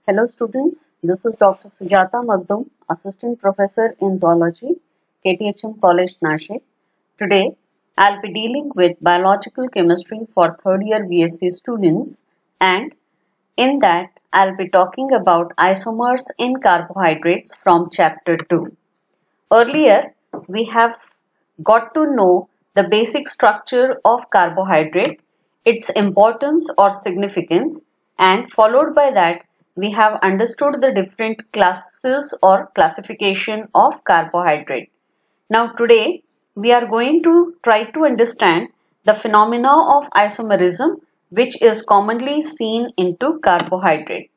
Hello students, this is Dr. Sujata Magdum, Assistant Professor in Zoology, KTHM College, Nashik. Today, I'll be dealing with Biological Chemistry for third year BSc students, and in that, I'll be talking about isomers in carbohydrates from chapter 2. Earlier, we have got to know the basic structure of carbohydrate, its importance or significance, and followed by that, we have understood the different classes or classification of carbohydrate. Now today, we are going to try to understand the phenomena of isomerism which is commonly seen into carbohydrate.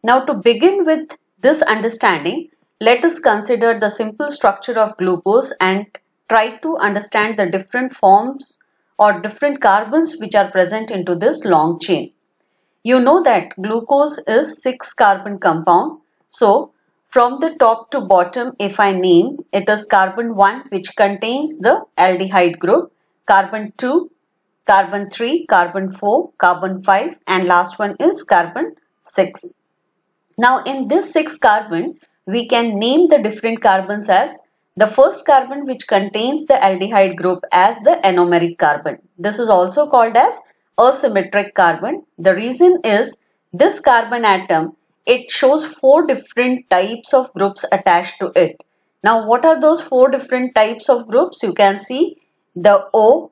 Now to begin with this understanding, let us consider the simple structure of glucose and try to understand the different forms or different carbons which are present into this long chain. You know that glucose is 6 carbon compound. So from the top to bottom, if I name, it is carbon 1 which contains the aldehyde group, carbon 2, carbon 3, carbon 4, carbon 5 and last one is carbon 6. Now in this 6 carbon, we can name the different carbons as the first carbon which contains the aldehyde group as the anomeric carbon. This is also called as asymmetric carbon. The reason is this carbon atom, it shows 4 different types of groups attached to it. Now what are those 4 different types of groups? You can see the O,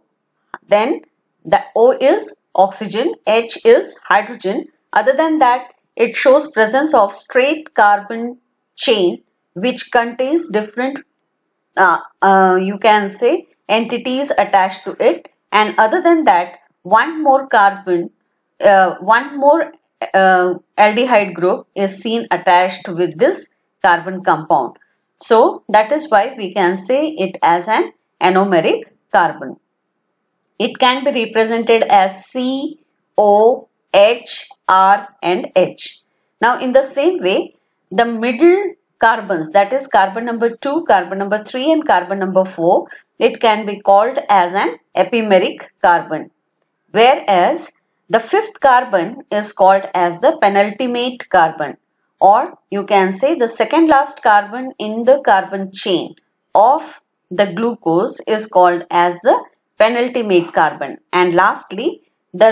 then the O is oxygen, H is hydrogen. Other than that, it shows presence of straight carbon chain which contains different you can say entities attached to it, and other than that one more carbon one more aldehyde group is seen attached with this carbon compound. So that is why we can say it as an anomeric carbon. It can be represented as C, O, H, R and H. Now in the same way, the middle carbons, that is carbon number 2, carbon number 3 and carbon number 4, it can be called as an epimeric carbon. Whereas the fifth carbon is called as the penultimate carbon, or you can say the second last carbon in the carbon chain of the glucose is called as the penultimate carbon, and lastly the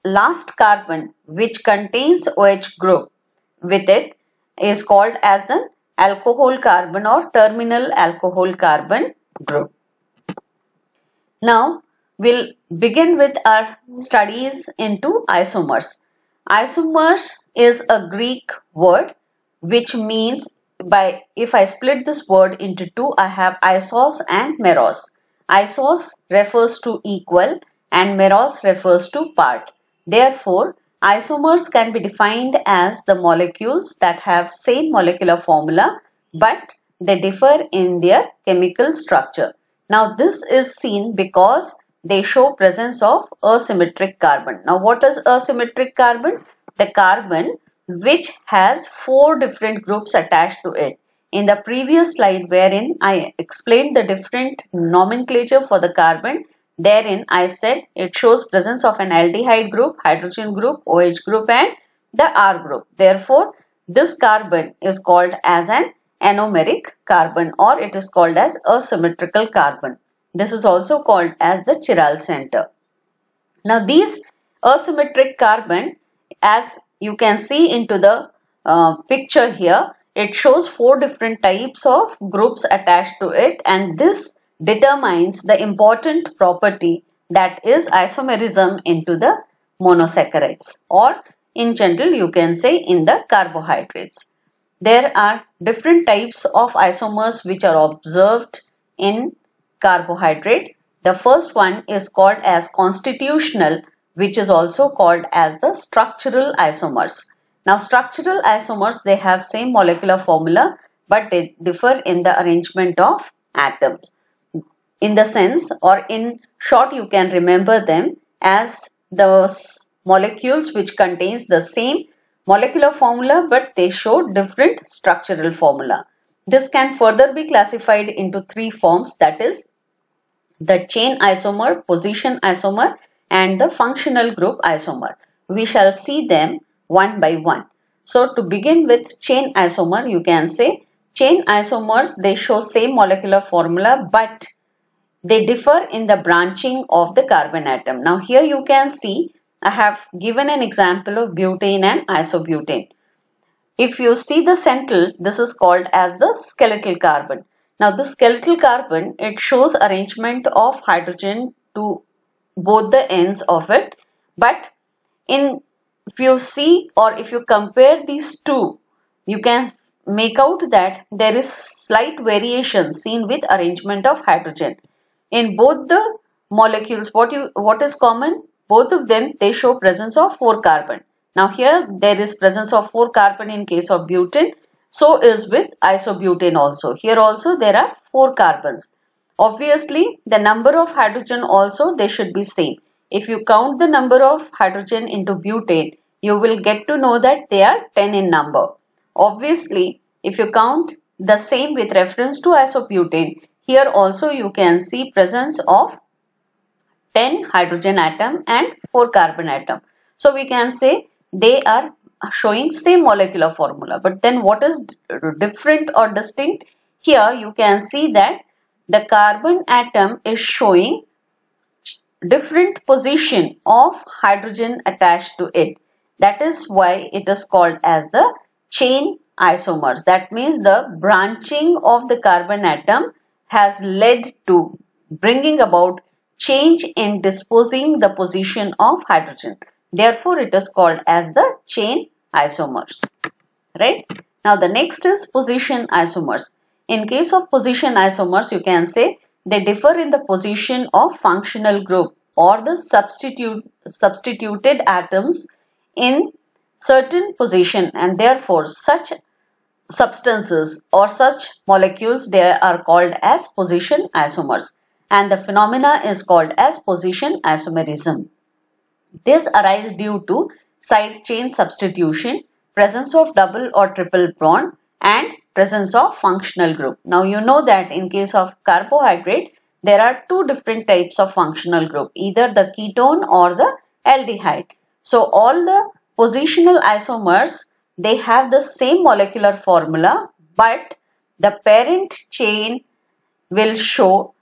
last carbon which contains OH group with it is called as the alcohol carbon or terminal alcohol carbon group. Now we'll begin with our studies into isomers. Isomers is a Greek word which means, by if I split this word into two, I have isos and meros. Isos refers to equal and meros refers to part. Therefore, isomers can be defined as the molecules that have same molecular formula but they differ in their chemical structure. Now this is seen because they show presence of asymmetric carbon. Now what is asymmetric carbon? The carbon which has 4 different groups attached to it. In the previous slide wherein I explained the different nomenclature for the carbon, therein I said it shows presence of an aldehyde group, hydrogen group, OH group and the R group. Therefore, this carbon is called as an anomeric carbon or it is called as asymmetrical carbon. This is also called as the chiral center. Now these asymmetric carbon, as you can see into the picture here, it shows 4 different types of groups attached to it, and this determines the important property that is isomerism into the monosaccharides, or in general you can say in the carbohydrates. There are different types of isomers which are observed in carbohydrate. The first one is called as constitutional, which is also called as the structural isomers. Now structural isomers, they have same molecular formula but they differ in the arrangement of atoms. In the sense, or in short, you can remember them as the molecules which contains the same molecular formula but they show different structural formula. This can further be classified into 3 forms, that is the chain isomer, position isomer and the functional group isomer. We shall see them one by one. So to begin with chain isomer, you can say chain isomers, they show same molecular formula but they differ in the branching of the carbon atom. Now here you can see I have given an example of butane and isobutane. If you see the central, this is called as the skeletal carbon. Now the skeletal carbon, it shows arrangement of hydrogen to both the ends of it. But if you see or if you compare these two, you can make out that there is slight variation seen with arrangement of hydrogen. In both the molecules, what is common? Both of them, they show presence of 4 carbon. Now here there is presence of 4 carbon in case of butane. So is with isobutane also. Here also there are 4 carbons. Obviously the number of hydrogen also they should be same. If you count the number of hydrogen into butane, you will get to know that they are 10 in number. Obviously, if you count the same with reference to isobutane, here also you can see presence of 10 hydrogen atom and 4 carbon atom. So we can say they are showing same molecular formula. But then what is different or distinct? Here you can see that the carbon atom is showing different position of hydrogen attached to it. That is why it is called as the chain isomers. That means the branching of the carbon atom has led to bringing about change in disposing the position of hydrogen. Therefore, it is called as the chain isomers. Right? Now, the next is position isomers. In case of position isomers, you can say they differ in the position of functional group or the substituted atoms in certain position, and therefore such substances or such molecules they are called as position isomers, and the phenomena is called as position isomerism. This arises due to side chain substitution, presence of double or triple bond, and presence of functional group. Now you know that in case of carbohydrate, there are two different types of functional group, either the ketone or the aldehyde. So all the positional isomers, they have the same molecular formula, but the parent chain will show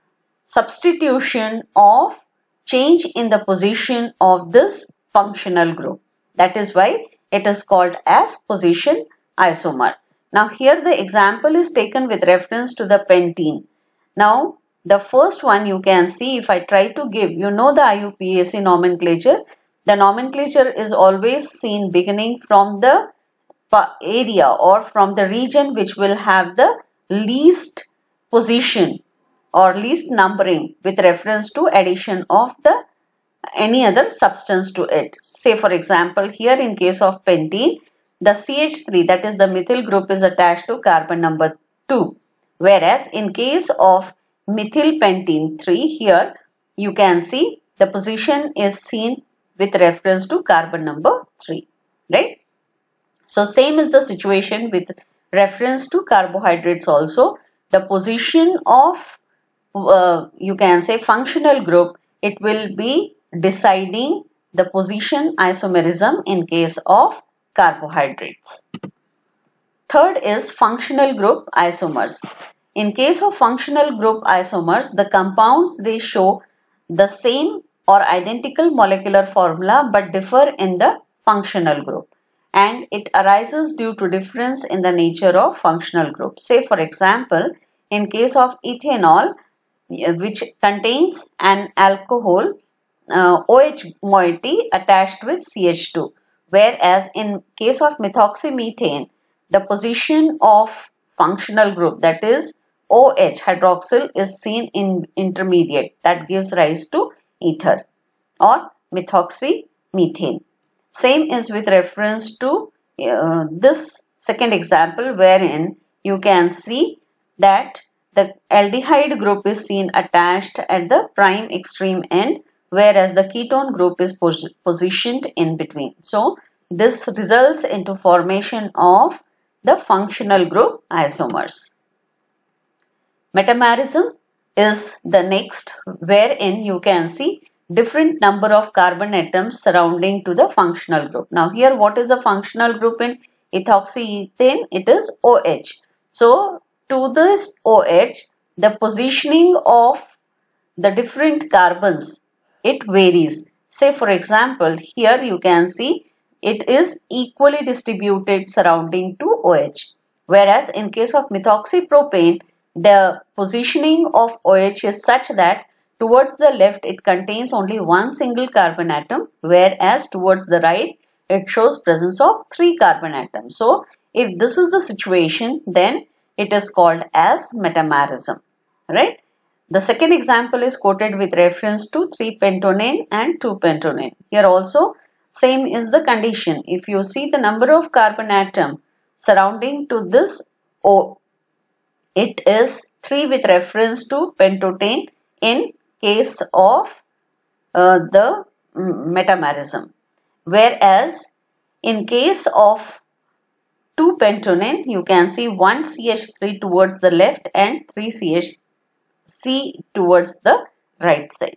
substitution of change in the position of this functional group. That is why it is called as position isomer. Now here the example is taken with reference to the pentene. Now the first one you can see, if I try to give, you know the IUPAC nomenclature. The nomenclature is always seen beginning from the area or from the region which will have the least position or least numbering with reference to addition of the any other substance to it. Say for example, here in case of pentene, the CH3, that is the methyl group, is attached to carbon number 2. Whereas in case of methyl pentene 3, here you can see the position is seen with reference to carbon number 3. Right? So same is the situation with reference to carbohydrates also. The position of you can say functional group, it will be deciding the position isomerism in case of carbohydrates. Third is functional group isomers. In case of functional group isomers, the compounds, they show the same or identical molecular formula but differ in the functional group, and it arises due to difference in the nature of functional group. Say for example, in case of ethanol, which contains an alcohol OH moiety attached with CH2, whereas in case of methoxymethane, the position of functional group, that is OH hydroxyl, is seen in intermediate, that gives rise to ether or methoxymethane. Same is with reference to this second example, wherein you can see that the aldehyde group is seen attached at the prime extreme end, whereas the ketone group is positioned in between. So this results into formation of the functional group isomers. Metamerism is the next, wherein you can see different number of carbon atoms surrounding to the functional group. Now here what is the functional group in ethoxyethane, it is OH. So to this OH, the positioning of the different carbons, it varies. Say for example, here you can see it is equally distributed surrounding to OH. Whereas in case of methoxypropane, the positioning of OH is such that towards the left it contains only one single carbon atom, whereas towards the right it shows presence of 3 carbon atoms. So if this is the situation, then it is called as metamerism, right? The second example is quoted with reference to 3-pentonane and 2-pentonane. Here also same is the condition. If you see the number of carbon atom surrounding to this O, it is 3 with reference to pentotane in case of the metamerism. Whereas in case of 2-pentonane, you can see 1 CH3 towards the left and 3 CH3 towards the right side.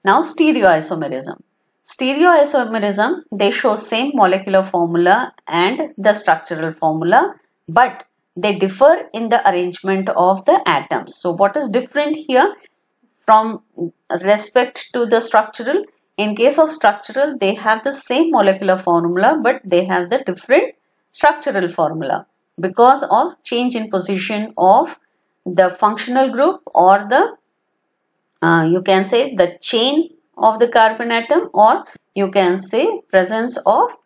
Now stereoisomerism. Stereoisomerism, they show same molecular formula and the structural formula, but they differ in the arrangement of the atoms. So what is different here from respect to the structural? In case of structural, they have the same molecular formula, but they have the different structural formula because of change in position of the functional group or the you can say the chain of the carbon atom, or you can say presence of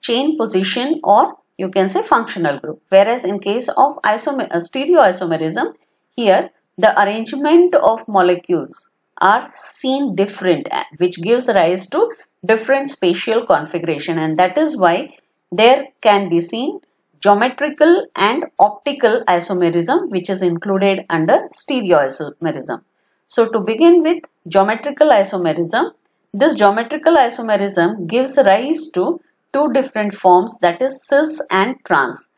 chain position, or you can say functional group. Whereas in case of stereoisomerism, here the arrangement of molecules are seen different, which gives rise to different spatial configuration, and that is why there can be seen geometrical and optical isomerism, which is included under stereoisomerism. So to begin with geometrical isomerism, this geometrical isomerism gives rise to two different forms, that is cis and trans.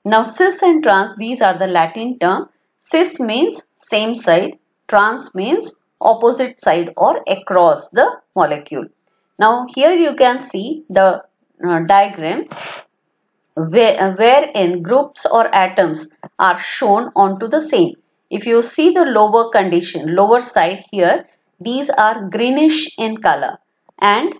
Now cis and trans, these are the Latin term. Cis means same side, trans means opposite side or across the molecule. Now here you can see the diagram wherein groups or atoms are shown onto the same. If you see the lower condition, lower side here, these are greenish in color, and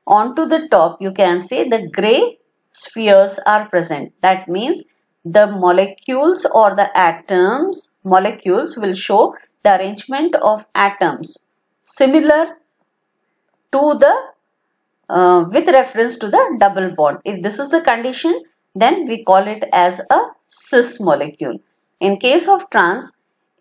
onto the top you can say the gray spheres are present. That means the molecules or the atoms, molecules will show the arrangement of atoms similar to the with reference to the double bond. If this is the condition, then we call it as a cis molecule. In case of trans,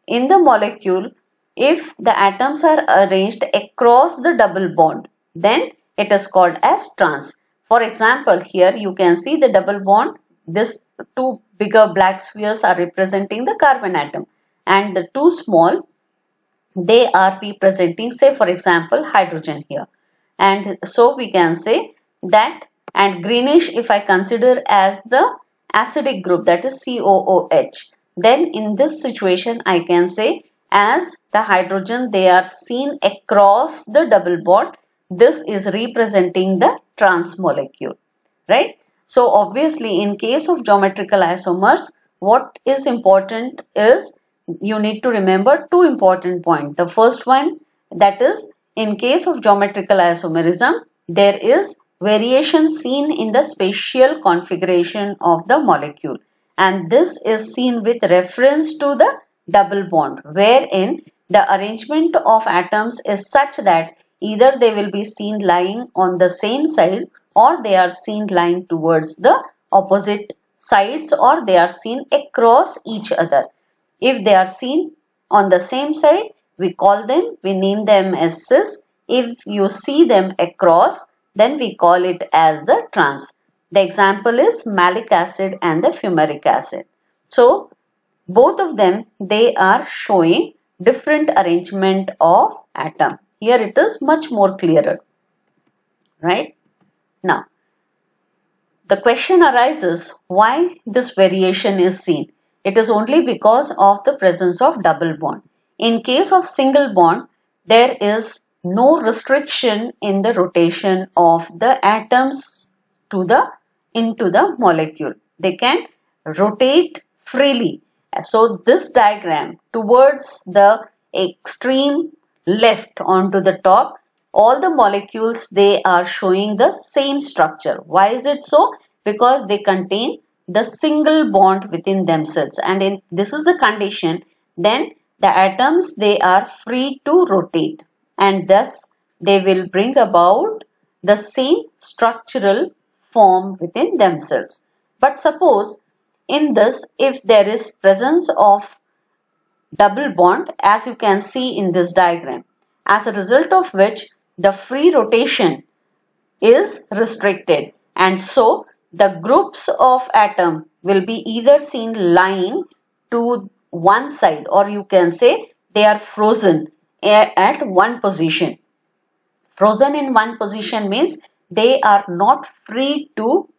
in the molecule, if the atoms are arranged across the double bond, then it is called as trans. For example, here you can see the double bond. This two bigger black spheres are representing the carbon atom, and the two small, they are representing, say for example, hydrogen here. And so we can say that, and greenish if I consider as the acidic group, that is COOH, then in this situation I can say as the hydrogen, they are seen across the double bond. This is representing the trans molecule, right? So obviously in case of geometrical isomers, what is important is you need to remember two important points. The first one, that is, in case of geometrical isomerism, there is variation seen in the spatial configuration of the molecule, and this is seen with reference to the double bond, wherein the arrangement of atoms is such that either they will be seen lying on the same side, or they are seen lying towards the opposite sides, or they are seen across each other. If they are seen on the same side, we name them as cis. If you see them across, then we call it as the trans. The example is malic acid and the fumaric acid. So both of them, they are showing different arrangement of atom. Here it is much more clearer, right? Now, the question arises, why this variation is seen? It is only because of the presence of double bond. In case of single bond, there is no restriction in the rotation of the atoms to the into the molecule. They can rotate freely. So this diagram towards the extreme left onto the top, all the molecules, they are showing the same structure. Why is it so? Because they contain the single bond within themselves, and this is the condition, then the atoms, they are free to rotate, and thus they will bring about the same structural form within themselves. But suppose in this, if there is presence of double bond, as you can see in this diagram, as a result of which the free rotation is restricted, and so the groups of atom will be either seen lying to one side, or you can say they are frozen at one position. Frozen in one position means they are not free to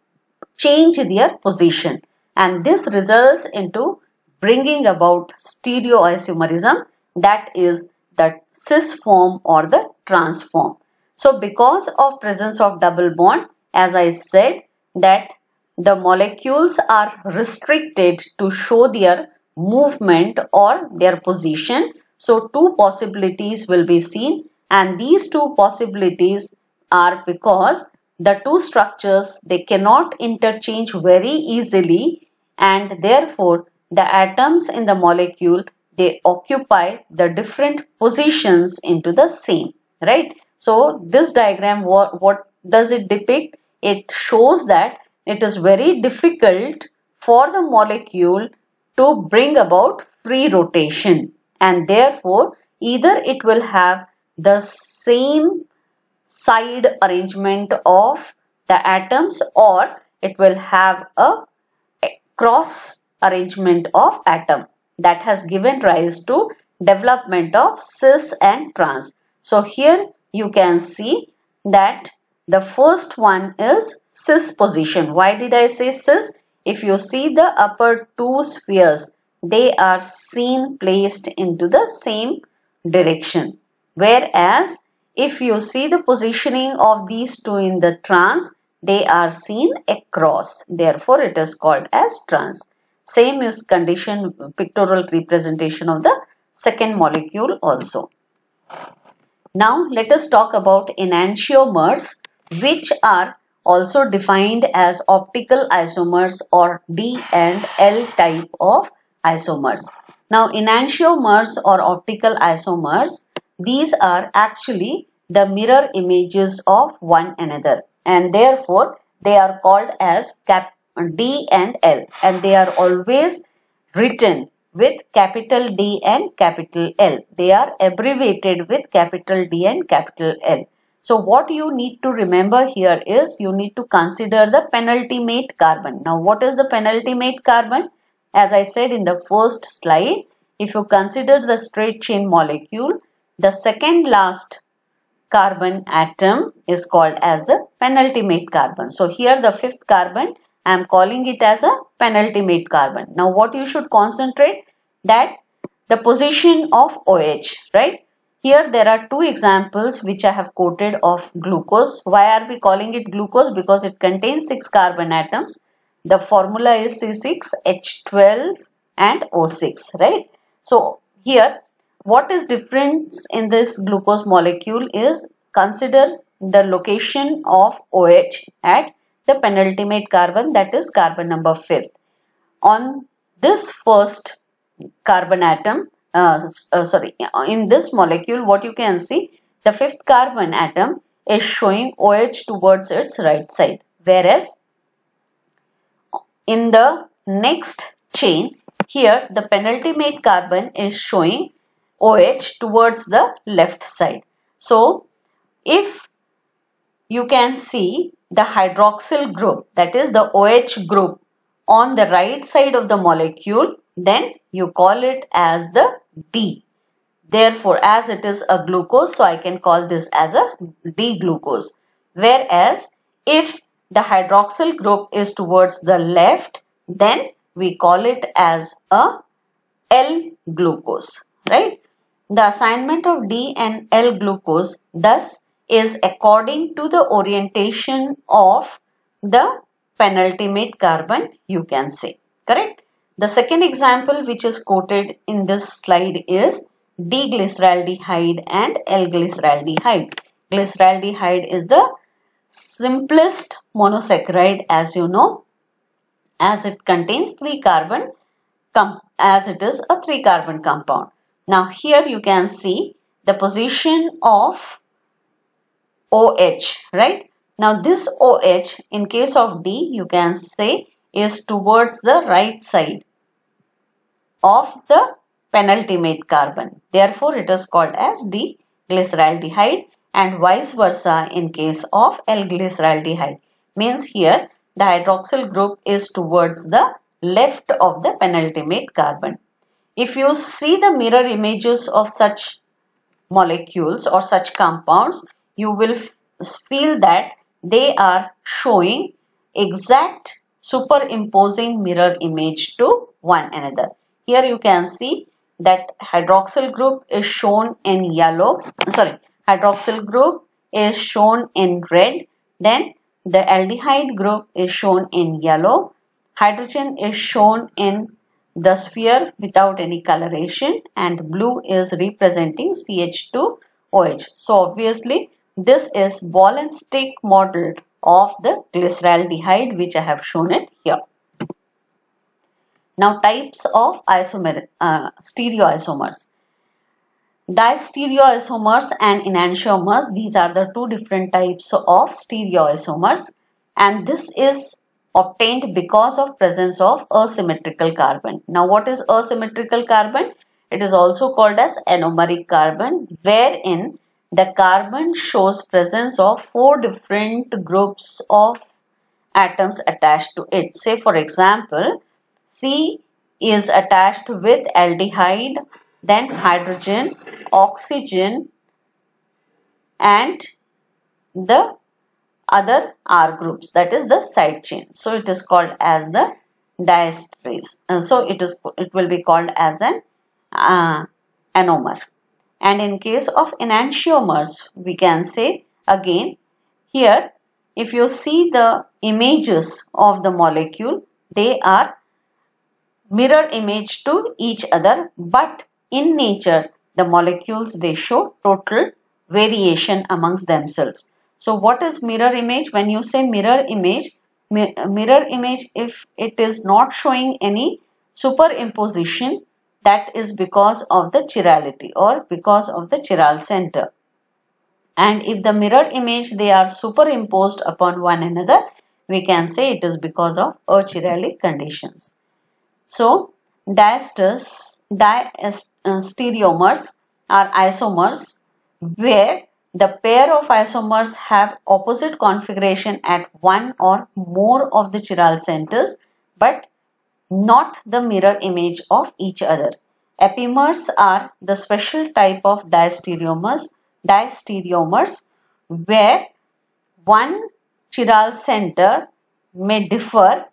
change their position, and this results into bringing about stereoisomerism, that is the cis form or the trans form. So because of presence of double bond, as I said, that the molecules are restricted to show their movement or their position. So two possibilities will be seen, and these two possibilities are because the two structures, they cannot interchange very easily, and therefore the atoms in the molecule, they occupy the different positions into the same, right? So this diagram, what does it depict? It shows that it is very difficult for the molecule to bring about free rotation, and therefore either it will have the same side arrangement of the atoms, or it will have a cross arrangement of atom, that has given rise to development of cis and trans. So here you can see that the first one is cis position. Why did I say cis? If you see the upper two spheres, they are seen placed into the same direction, whereas if you see the positioning of these two in the trans, they are seen across. Therefore, it is called as trans. Same is condition pictorial representation of the second molecule also. Now, let us talk about enantiomers, which are also defined as optical isomers or D and L type of isomers. Now, enantiomers or optical isomers, these are actually the mirror images of one another, and therefore they are called as D and L, and they are always written with capital D and capital L. They are abbreviated with capital D and capital L. So what you need to remember here is you need to consider the penultimate carbon. Now what is the penultimate carbon? As I said in the first slide, if you consider the straight chain molecule, the second last carbon atom is called as the penultimate carbon. So here the fifth carbon, I am calling it as a penultimate carbon. Now what you should concentrate, that the position of OH, right? Here there are two examples which I have quoted of glucose. Why are we calling it glucose? Because it contains 6 carbon atoms. The formula is C6H12 and O6, right? So here what is difference in this glucose molecule is, consider the location of OH at the penultimate carbon, that is carbon number 5th. On this first carbon atom, in this molecule, what you can see, the 5th carbon atom is showing OH towards its right side, whereas in the next chain, here the penultimate carbon is showing OH towards the left side. So if you can see the hydroxyl group, that is the OH group, on the right side of the molecule, then you call it as the D. Therefore, as it is a glucose, so I can call this as a D-glucose. Whereas, if the hydroxyl group is towards the left, then we call it as a L-glucose, right? The assignment of D and L-glucose thus is according to the orientation of the penultimate carbon, you can say. Correct? The second example which is quoted in this slide is D-glyceraldehyde and L-glyceraldehyde. Glyceraldehyde is the simplest monosaccharide, as you know, as it contains 3 carbon, as it is a 3 carbon compound. Now here you can see the position of OH, right? Now this OH in case of D, you can say, is towards the right side of the penultimate carbon. Therefore, it is called as D-glyceraldehyde, and vice versa in case of L-glyceraldehyde. Means here the hydroxyl group is towards the left of the penultimate carbon. If you see the mirror images of such molecules or such compounds, you will feel that they are showing exact superimposing mirror image to one another. Here you can see that hydroxyl group is shown in yellow, hydroxyl group is shown in red, then the aldehyde group is shown in yellow, hydrogen is shown in the sphere without any coloration, and blue is representing CH2OH. So obviously this is ball and stick model of the glyceraldehyde, which I have shown it here. Now types of stereoisomers. Distereoisomers and enantiomers, these are the two different types of stereoisomers, and this is obtained because of presence of asymmetrical carbon. Now what is asymmetrical carbon? It is also called as anomeric carbon, wherein the carbon shows presence of 4 different groups of atoms attached to it. Say for example, C is attached with aldehyde, then hydrogen, oxygen, and the other R groups, that is the side chain. So it is called as the diesterase. So it will be called as an anomer. And in case of enantiomers, we can say again here, if you see the images of the molecule, they are mirror image to each other, but in nature the molecules, they show total variation amongst themselves. So what is mirror image? When you say mirror image, if it is not showing any superimposition, that is because of the chirality or because of the chiral center. And if the mirror image, they are superimposed upon one another, we can say it is because of achiralic conditions. So diastereomers are isomers where the pair of isomers have opposite configuration at one or more of the chiral centers, but not the mirror image of each other. Epimers are the special type of diastereomers where one chiral center may differ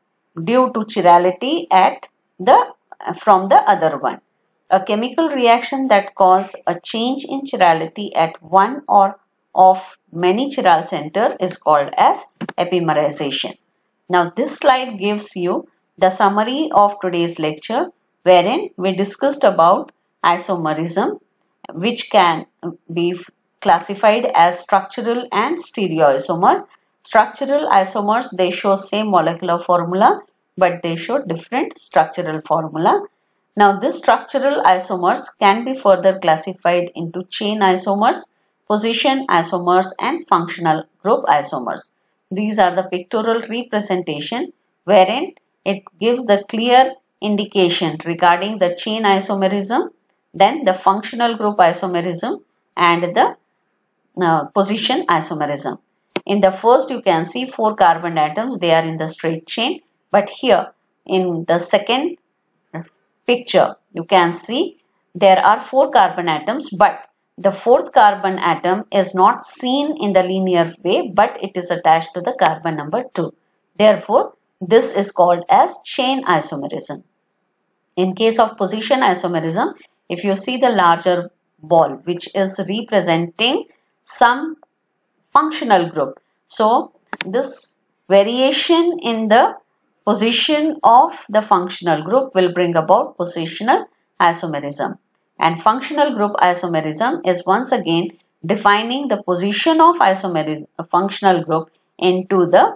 due to chirality from the other one. A chemical reaction that causes a change in chirality at one or of many chiral centers is called as epimerization. Now this slide gives you the summary of today's lecture, wherein we discussed about isomerism, which can be classified as structural and stereoisomer. Structural isomers, they show same molecular formula, but they show different structural formula. Now this structural isomers can be further classified into chain isomers, position isomers, and functional group isomers. These are the pictorial representation wherein it gives the clear indication regarding the chain isomerism, then the functional group isomerism, and the position isomerism. In the first, you can see 4 carbon atoms, they are in the straight chain, but here in the second picture, you can see there are 4 carbon atoms, but the 4th carbon atom is not seen in the linear way, but it is attached to the carbon number 2. Therefore, this is called as chain isomerism. In case of position isomerism, if you see the larger ball, which is representing some functional group. So this Variation in the position of the functional group will bring about positional isomerism. And functional group isomerism is once again defining the position of isomerism, a functional group, into the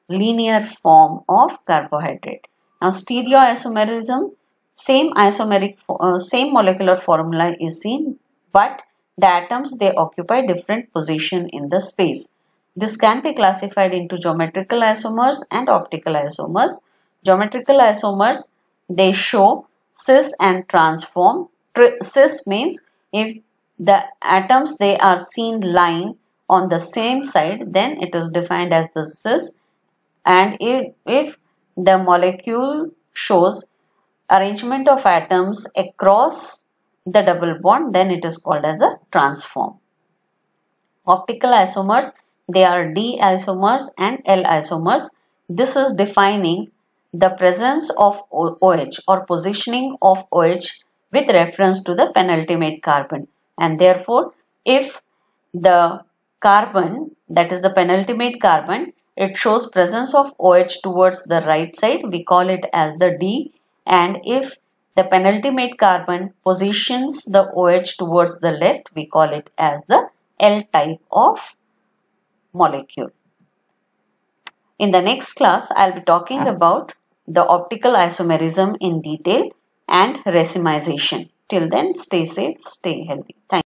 linear form of carbohydrate. Now, stereoisomerism, same molecular formula is seen, but the atoms, they occupy different position in the space. This can be classified into geometrical isomers and optical isomers. Geometrical isomers, they show cis and trans form. Cis means if the atoms, they are seen lying on the same side, then it is defined as the cis. And if the molecule shows arrangement of atoms across the double bond, then it is called as a trans form. Optical isomers, they are D isomers and L isomers. This is defining the presence of OH or positioning of OH with reference to the penultimate carbon. And therefore, if the carbon, that is the penultimate carbon, it shows presence of OH towards the right side, we call it as the D. And if the penultimate carbon positions the OH towards the left, we call it as the L type of molecule. In the next class, I'll be talking about the optical isomerism in detail and racemization. Till then, stay safe, stay healthy. Thank you.